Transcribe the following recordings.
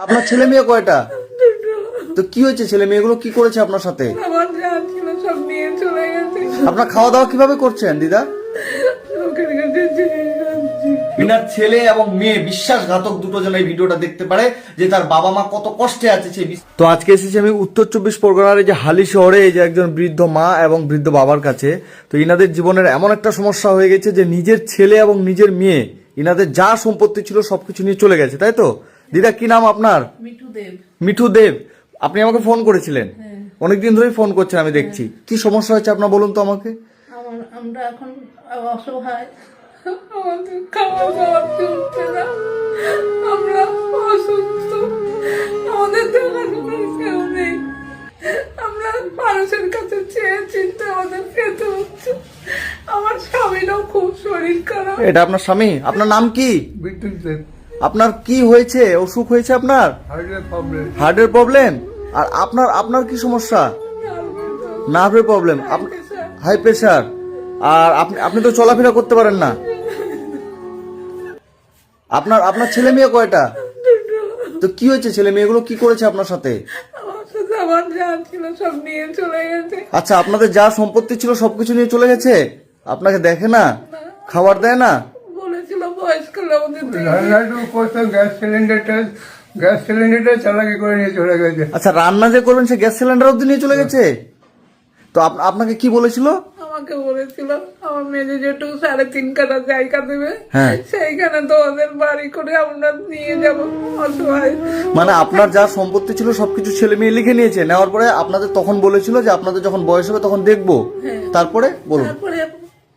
আপনার ছেলে মেয়ে কয়টা? তো কি হয়েছে, ছেলে মেয়েগুলো কি করেছে আপনার সাথে? আমার যা ছিল সব নিয়ে চলে গেছে। আপনার খাওয়া দাওয়া কিভাবে করছেন দিদা? লোকের কাছে চেয়ে যাচ্ছি। বিনার ছেলে এবং মেয়ে বিশ্বাসঘাতক দুটো জন এই ভিডিওটা দেখতে পারে যে তার বাবা মা কত কষ্টে আছে সেই। তো আজকে এসেছি আমি উত্তর 24 পরগনার এই যে হালি শহরে, এই যে একজন বৃদ্ধ মা এবং বৃদ্ধ বাবার কাছে। তো ইনাদের জীবনের এমন একটা সমস্যা হয়ে গেছে যে নিজের ছেলে এবং নিজের মেয়ে, ইনাদের যা সম্পত্তি ছিল সবকিছু নিয়ে চলে গেছে, তাই তো? দিদা কি নাম আপনার? মিঠু দেব। মিঠু দেব। আপনি আমাকে ফোন করেছিলেন, অনেকদিন ধরেই ফোন করছেন আমি দেখছি। কি সমস্যা হয়েছে আপনার বলুন তো আমাকে। আমরা এখন অসহায়, আমাদের খাওয়া দাওয়া চলছে না, আমরা অসুস্থ, আমাদের দেখাশোনার কেউ নেই, আমরা মানুষের কাছে চেয়ে চিনতে আমাদের খেতে হচ্ছে। আমার স্বামীরও খুব শরীর খারাপ। এটা আপনার স্বামী? আপনার নাম কি? বিদ্যুৎ দেব। আপনার কি হয়েছে, অসুখ হয়েছে আপনার? হার্টের প্রবলেম। হার্টের প্রবলেম? আর আপনার আপনার কি সমস্যা? নার্ভের প্রবলেম, হাই প্রেসার। আর আপনি আপনি তো চলাফেরা করতে পারেন না। আপনার আপনার ছেলে মেয়ে কয়টা? তো কি হয়েছে, ছেলে মেয়েগুলো কি করেছে আপনার সাথে? আমার সাথে আমার যা ছিল সব নিয়ে চলে গেছে। আচ্ছা, আপনাদের যা সম্পত্তি ছিল সবকিছু নিয়ে চলে গেছে? আপনাকে দেখে না, খাবার দেয় না? বলেছিল বয়স্ক লোকদের দিয়ে রান্নাটু করতাম, গ্যাস সিলিন্ডারটা চালাকি করে নিয়ে চলে গেছে। আচ্ছা, রান্না যে করবেন সে গ্যাস সিলিন্ডার অব্দি নিয়ে চলে গেছে? তো আপনাকে কি বলেছিল? আমাকে বলেছিল আমার মেয়ে যেটুকু 3.5 কাঠা জায়গা দেবে, হ্যাঁ। সেইখানে তো ওদের বাড়ি করে আমরা নিয়ে যাব অসহায়। মানে আপনার যা সম্পত্তি ছিল সবকিছু ছেলে মেয়ে লিখে নিয়েছে, নেওয়ার পরে আপনাদের তখন বলেছিল যে আপনাদের যখন বয়স হবে তখন দেখবো। তারপরে বলুন। তারপরে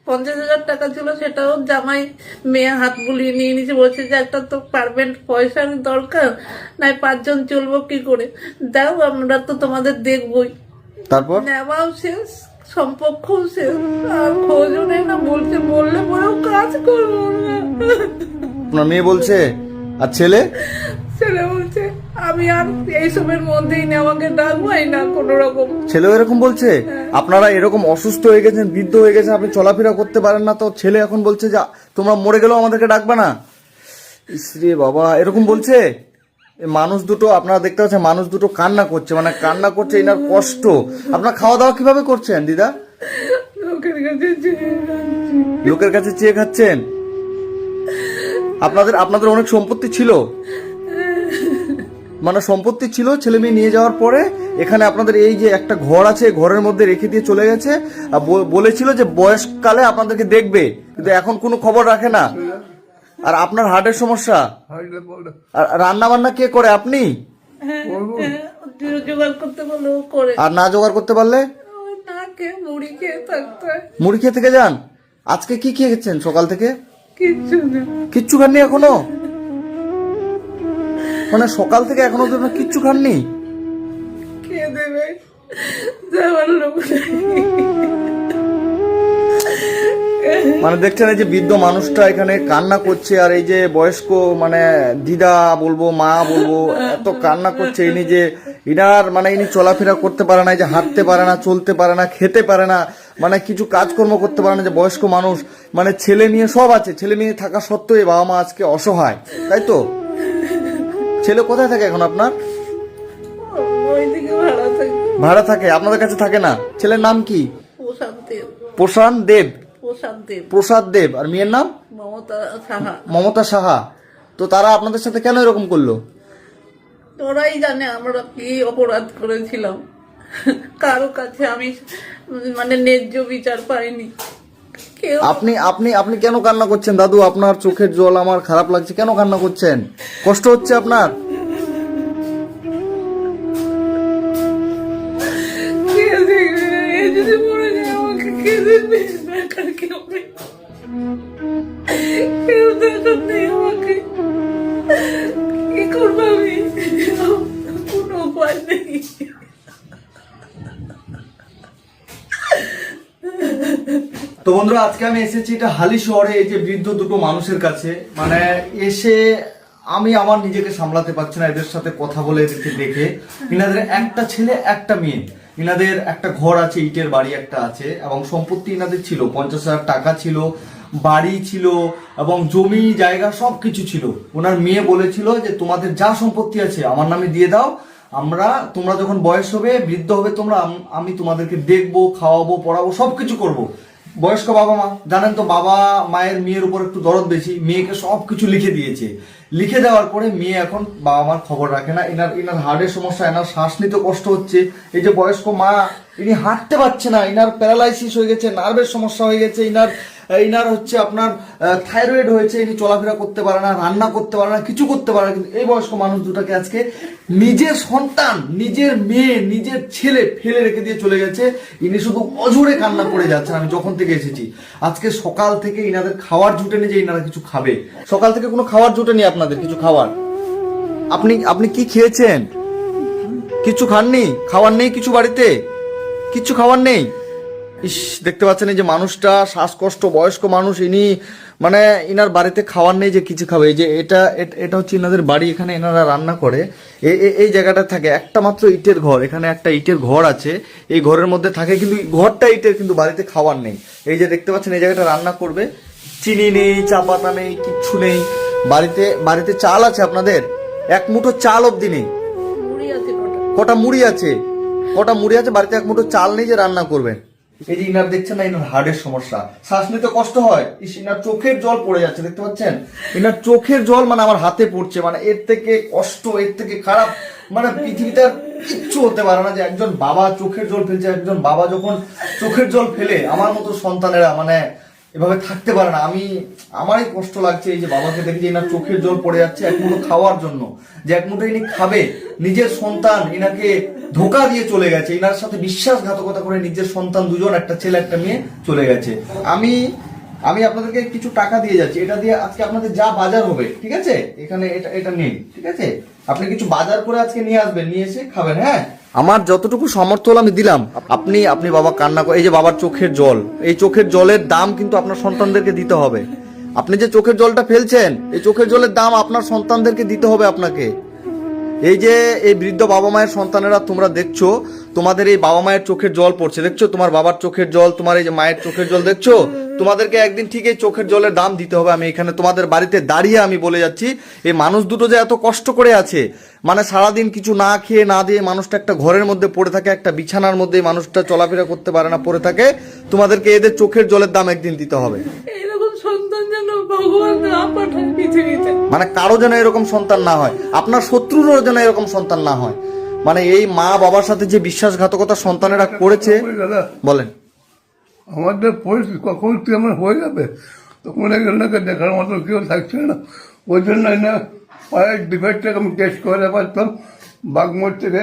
50,000 টাকা ছিল, সেটাও জামাই মেয়ে হাত বুলিয়ে নিয়ে নিয়েছে। বলছে যে একটা তো পারমেন্ট পয়সার দরকার, নাই 5 জন চলবো কি করে, দাও আমরা তো তোমাদের দেখবই। তারপর নেওয়াও শেষ, সম্পর্কও শেষ, আর খোঁজও নেই না। বলছে বললে পরেও কাজ করবো না। আপনার মেয়ে বলছে, আর ছেলে? ছেলে বলছে আমি আর এইসবের মধ্যেই নেই, আমাকে ডাকবাই না কোনো রকম। ছেলেও এরকম বলছে? আপনারা এরকম অসুস্থ হয়ে গেছেন, বৃদ্ধ হয়ে গেছেন, আপনি চলাফেরা করতে পারেন না, তো ছেলে এখন বলছে যে তোমরা মরে গেলেও আমাদেরকে ডাকবে না? ইসরে বাবা, এরকম বলছে? মানুষ দুটো, আপনারা দেখতে পাচ্ছেন, মানুষ দুটো কান্না করছে, মানে কান্না করছে এনার কষ্ট। আপনার খাওয়া দাওয়া কিভাবে করছেন দিদা? লোকের কাছে চেয়ে যাচ্ছি। লোকের কাছে চেয়ে খাচ্ছেন? আপনাদের অনেক সম্পত্তি ছিল, মানে সম্পত্তি ছিল, ছেলে মেয়ে নিয়ে যাওয়ার পরে এখানে আপনাদের এই যে একটা ঘর আছে, ঘরের মধ্যে রেখে দিয়ে চলে গেছে। আর বলেছিল যে বয়সকালে আপনাদেরকে দেখবে, কিন্তু এখন কোনো খবর রাখে না। আর আপনার হার্টের সমস্যা, হার্টের প্রবলেম। আর রান্না বান্না কে করে, আপনি? জোগাড় করতে বলো করে, আর না জোগাড় করতে পারলে? ওই না খেয়ে মুড়ি খেয়ে থাকতে হয়। মুড়ি খেয়ে থেকে যান। আজকে কি খেয়েছেন সকাল থেকে? কিচ্ছু না, কিচ্ছু খাননি এখনো? মানে সকাল থেকে এখনো তো আপনার কিচ্ছু খাননি? খেয়ে দেবে যাওয়ার লোক নেই। মানে দেখছেন এই যে বৃদ্ধ মানুষটা এখানে কান্না করছে, আর এই যে বয়স্ক মানে দিদা বলবো, মা বলবো, এত কান্না করছে। ইনি যে ইনার মানে ইনি চলাফেরা করতে পারে না, এই যে হাঁটতে পারে না, চলতে পারে না, খেতে পারে না, মানে কিছু কাজকর্ম করতে পারে না। যে বয়স্ক মানুষ, মানে ছেলে মেয়ে সব আছে, ছেলে মেয়ে থাকা সত্ত্বেও এই বাবা মা আজকে অসহায়, তাই তো? ছেলে কোথায় থাকে এখন আপনার? ওইদিকে ভাড়া থাকে। ভাড়া থাকে, আপনাদের কাছে থাকে না? ছেলের নাম কি? প্রসাদ দেব। প্রশান্ত দেব। প্রসাদ দেব। প্রসাদ দেব। আর মেয়ের নাম? মমতা সাহা। মমতা সাহা। তো তারা আপনাদের সাথে কেন এরকম করলো? ওরাই জানে আমরা কি অপরাধ করেছিলাম। কারো কাছে আমি মানে ন্যায্য বিচার পাইনি। কেউ আপনি আপনি আপনি কেন কান্না করছেন দাদু? আপনার চোখের জল আমার খারাপ লাগছে, কেন কান্না করছেন? কষ্ট হচ্ছে আপনার? কে দেখবে? এ যদি মরে যায় আমাকে কে দেখবে? দেখার কেউ নেই, কেউ দেখার নেই আমাকে। কি করবো আমি? কোনো উপায় নেই। তো বন্ধুরা, আজকে আমি এসেছি এটা হালি শহরে, এই যে বৃদ্ধ দুটো মানুষের কাছে। মানে এসে আমি আমার নিজেকে সামলাতে পারছি না এদের সাথে কথা বলে, এদেরকে দেখে। ইনাদের একটা ছেলে একটা মেয়ে, ইনাদের একটা ঘর আছে, ইটের বাড়ি একটা আছে, এবং সম্পত্তি ইনাদের ছিল 50,000 টাকা ছিল, বাড়ি ছিল এবং জমি জায়গা সবকিছু ছিল। ওনার মেয়ে বলেছিল যে তোমাদের যা সম্পত্তি আছে আমার নামে দিয়ে দাও, তোমরা যখন বয়স হবে, বৃদ্ধ হবে তোমরা, আমি তোমাদেরকে দেখবো, খাওয়াবো, পড়াবো, সবকিছু করব। বয়স্ক বাবা মা জানেন তো, বাবা মায়ের মেয়ের উপর একটু দরদ বেশি, মেয়েকে সবকিছু লিখে দিয়েছে। লিখে দেওয়ার পরে মেয়ে এখন বাবা মার খবর রাখে না। ইনার হার্টের সমস্যা, এনার শ্বাস নিতে কষ্ট হচ্ছে। এই যে বয়স্ক মা, ইনি হাঁটতে পারছে না, ইনার প্যারালাইসিস হয়ে গেছে, নার্ভের সমস্যা হয়ে গেছে, ইনার হচ্ছে আপনার থাইরয়েড হয়েছে, ইনি চলাফেরা করতে পারে না, রান্না করতে পারে না, কিছু করতে পারে না। কিন্তু এই বয়স্ক মানুষ দুটাকে আজকে নিজের সন্তান, নিজের মেয়ে, নিজের ছেলে ফেলে রেখে দিয়ে চলে গেছে। ইনি শুধু অজোরে কান্না করে যাচ্ছেন। আমি যখন থেকে এসেছি আজকে সকাল থেকে ইনাদের খাওয়ার জুটেনি যে ইনারা কিছু খাবে। সকাল থেকে কোনো খাওয়ার জুটেনি আপনাদের কিছু খাওয়ার। আপনি কি খেয়েছেন? কিছু খাননি? খাওয়ার নেই কিছু বাড়িতে? কিছু খাওয়ার নেই? ইস, দেখতে পাচ্ছেন এই যে মানুষটা শ্বাসকষ্ট, বয়স্ক মানুষ, ইনার বাড়িতে খাওয়ার নেই যে কিছু খাবে। এই যে এটা হচ্ছে ইনাদের বাড়ি, এখানে এনারা রান্না করে। এই জায়গাটা থাকে একটা মাত্র ইটের ঘর, এখানে একটা ইটের ঘর আছে, এই ঘরের মধ্যে থাকে, কিন্তু ঘরটা ইটের, কিন্তু বাড়িতে খাওয়ার নেই। এই যে দেখতে পাচ্ছেন এই জায়গাটা রান্না করবে, চিনি নেই, চা পাতা নেই, কিচ্ছু নেই। বাড়িতে চাল আছে আপনাদের? এক মুঠো চাল অব্দি নেই। কটা মুড়ি আছে? বাড়িতে এক মুঠো চাল নেই যে রান্না করবেন। এই যে ইনার দেখছেন না, ইনার হার্টের সমস্যা, শ্বাস নিতে কষ্ট হয়। ইনার চোখের জল পড়ে যাচ্ছে, দেখতে পাচ্ছেন? ইনার চোখের জল আমার হাতে পড়ছে। এর থেকে কষ্ট, এর থেকে খারাপ পৃথিবীতে আর কিচ্ছু হতে পারে না। যে একজন বাবা চোখের জল ফেলছে, একজন বাবা যখন চোখের জল ফেলে, আমার মতো সন্তানেরা এভাবে থাকতে পারে না। আমারই কষ্ট লাগছে এই যে বাবাকে দেখি যে ইনার চোখের জল পড়ে যাচ্ছে এক মুঠো খাওয়ার জন্য, যে এক মুঠো ইনি খাবে। নিজের সন্তান ইনাকে ধোকা দিয়ে চলে গেছে, ইনার সাথে বিশ্বাসঘাতকতা করে নিজের সন্তান দুজন, একটা ছেলে একটা মেয়ে চলে গেছে। আমি আপনাদেরকে কিছু টাকা দিয়ে যাচ্ছি, এটা দিয়ে আজকে আপনাদের যা বাজার হবে, ঠিক আছে? এখানে এটা নেই, ঠিক আছে? আপনি কিছু বাজার করে আজকে নিয়ে আসবেন, নিয়ে এসে খাবেন। হ্যাঁ, আমার যতটুকু সামর্থ্য হলো আমি দিলাম। আপনি বাবা কান্না করে, এই যে বাবার চোখের জল, এই চোখের জলের দাম কিন্তু আপনার সন্তানদেরকে দিতে হবে। আপনি যে চোখের জলটা ফেলছেন, এই চোখের জলের দাম আপনার সন্তানদেরকে দিতে হবে আপনাকে। এই যে এই বৃদ্ধ বাবা মায়ের সন্তানেরা তোমরা দেখছো, তোমাদের এই বাবা মায়ের চোখের জল পড়ছে, দেখছো? তোমার বাবার চোখের জল, তোমার এই যে মায়ের চোখের জল দেখছো? তোমাদেরকে একদিন ঠিক এই চোখের জলের দাম দিতে হবে। আমি এখানে তোমাদের বাড়িতে দাঁড়িয়ে আমি বলে যাচ্ছি, এই মানুষ দুটো যে এত কষ্ট করে আছে, সারাদিন কিছু না খেয়ে না দিয়ে মানুষটা একটা ঘরের মধ্যে পড়ে থাকে, একটা বিছানার মধ্যে মানুষটা চলাফেরা করতে পারে না, পড়ে থাকে। তোমাদেরকে এদের চোখের জলের দাম একদিন দিতে হবে। সন্তান যেন ভগবান না পাঠায় পৃথিবীতে, কারো যেন এরকম সন্তান না হয়, আপনার শত্রুরও যেন এরকম সন্তান না হয়। এই মা বাবার সাথে যে বিশ্বাসঘাতকতা সন্তানেরা করেছে। বলেন, আমাদের পরিস্থিতি কখন কেমন হয়ে যাবে তখন এগুলোকে দেখার মতো কেউ থাকছে না। ওই জন্য না পায়ের ডিফেক্টটাকে আমি টেস্ট করে পারতাম, বাগমোড় থেকে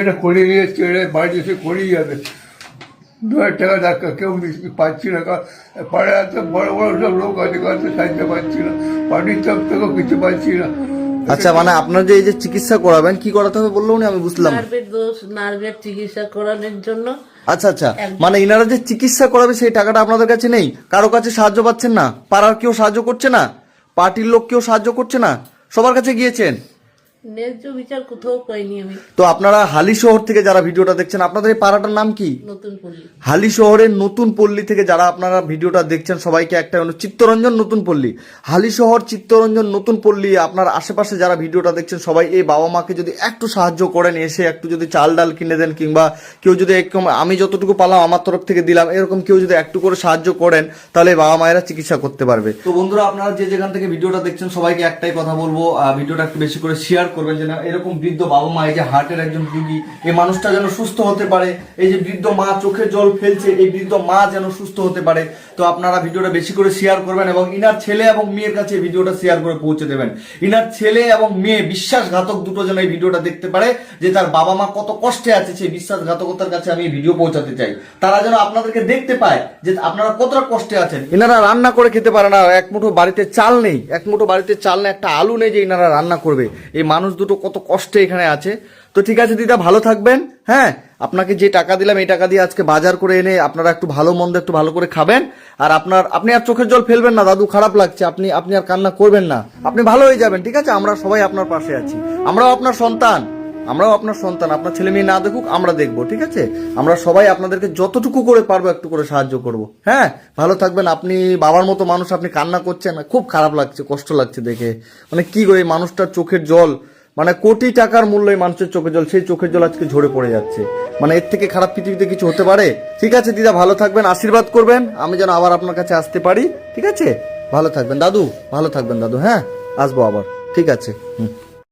এটা করিয়ে নিয়ে ছেড়ে বাড়ি এসে করিয়ে যাবে। 2,000 টাকা ডাক্তার কেউ পাচ্ছি না, পাড়ে এত বড় বড় সব লোক আছে, কাছে সাহায্য পাচ্ছি না, পার্টির তরফ থেকেও কিছু পাচ্ছি না। আচ্ছা, আপনার যে এই যে চিকিৎসা করাবেন, কি করাতে হবে বললো উনি? আমি বুঝলাম, নার্ভের চিকিৎসা করানোর জন্য। আচ্ছা, ইনারা যে চিকিৎসা করাবে সেই টাকাটা আপনাদের কাছে নেই? কারো কাছে সাহায্য পাচ্ছেন না? পাড়ার কেউ সাহায্য করছে না? পার্টির লোক কেউ সাহায্য করছে না? সবার কাছে গিয়েছেন, ন্যায্য বিচার কোথাও পাইনি আমি। তো আপনারা হালি শহর থেকে যারা ভিডিওটা দেখছেন, আপনাদের এই পাড়াটার নাম কি? নতুন পল্লী। হালি শহরের নতুন পল্লী থেকে যারা আপনারা ভিডিওটা দেখছেন, সবাইকে একটা চিত্তরঞ্জন নতুন পল্লী, হালি শহর চিত্তরঞ্জন নতুন পল্লী, আপনার আশেপাশে যারা ভিডিওটা দেখছেন সবাই এই বাবা মাকে যদি একটু সাহায্য করেন, এসে একটু যদি চাল ডাল কিনে দেন, কিংবা কেউ যদি আমি যতটুকু পারলাম আমার তরফ থেকে দিলাম, এরকম কেউ যদি একটু করে সাহায্য করেন, তাহলে বাবা মায়েরা চিকিৎসা করতে পারবে। তো বন্ধুরা, আপনারা যে যেখান থেকে ভিডিওটা দেখছেন সবাইকে একটাই কথা বলবো, ভিডিওটা একটু বেশি করে শেয়ার করবেন, যেন এরকম বৃদ্ধ বাবা মা, এই যে হার্টের একজন রোগী, এই মানুষটা যেন সুস্থ হতে পারে। এই যে বৃদ্ধ মা চোখের জল ফেলছে, এই বৃদ্ধ মা যেন সুস্থ হতে পারে। তো আপনারা ভিডিওটা বেশি করে শেয়ার করবেন এবং ইনার ছেলে এবং মেয়ের কাছে এই ভিডিওটা শেয়ার করে পৌঁছে দেবেন। ইনার ছেলে এবং মেয়ে বিশ্বাসঘাতক দুটো যেন এই ভিডিওটা দেখতে পারে, যে তার বাবা মা কত কষ্টে আছে, সেই বিশ্বাসঘাতকতার কাছে আমি এই ভিডিও পৌঁছাতে চাই। তারা যেন আপনাদেরকে দেখতে পায় যে আপনারা কতটা কষ্টে আছেন। ইনারা রান্না করে খেতে পারে না, এক মুঠো বাড়িতে চাল নেই, একটা আলু নেই যে ইনারা রান্না করবে। এই মানুষ দুটো কত কষ্টে এখানে আছে। তো ঠিক আছে দিদা, ভালো থাকবেন। হ্যাঁ, আপনাকে যে টাকা দিলাম এই টাকা দিয়ে আজকে বাজার করে এনে আপনারা একটু ভালো মন্দ একটু ভালো করে খাবেন। আর আপনি আর চোখের জল ফেলবেন না দাদু, খারাপ লাগছে, আপনি আর কান্না করবেন না, আপনি ভালো হয়ে যাবেন, ঠিক আছে? আমরা সবাই আপনার পাশে আছি, আমরাও আপনার সন্তান। আমরাও আপনার সন্তান, আপনার ছেলে মেয়ে না দেখুক আমরা দেখবো, ঠিক আছে? আমরা সবাই আপনাদেরকে যতটুকু করে পারবো একটু করে সাহায্য করব। হ্যাঁ, ভালো থাকবেন। আপনি বাবার মতো মানুষ, আপনি কান্না করছেন, খুব খারাপ লাগছে, কষ্ট লাগছে দেখে। মানে কি গো, এই মানুষটার চোখের জল, মানে কোটি টাকার মূল্য এই মানুষের চোখের জল, সেই চোখের জল আজকে ঝরে পড়ে যাচ্ছে। মানে এর থেকে খারাপ পৃথিবীতে কিছু হতে পারে? ঠিক আছে দিদা, ভালো থাকবেন, আশীর্বাদ করবেন আমি যেন আবার আপনার কাছে আসতে পারি, ঠিক আছে? ভালো থাকবেন দাদু, ভালো থাকবেন দাদু। হ্যাঁ, আসবো আবার, ঠিক আছে। হুম।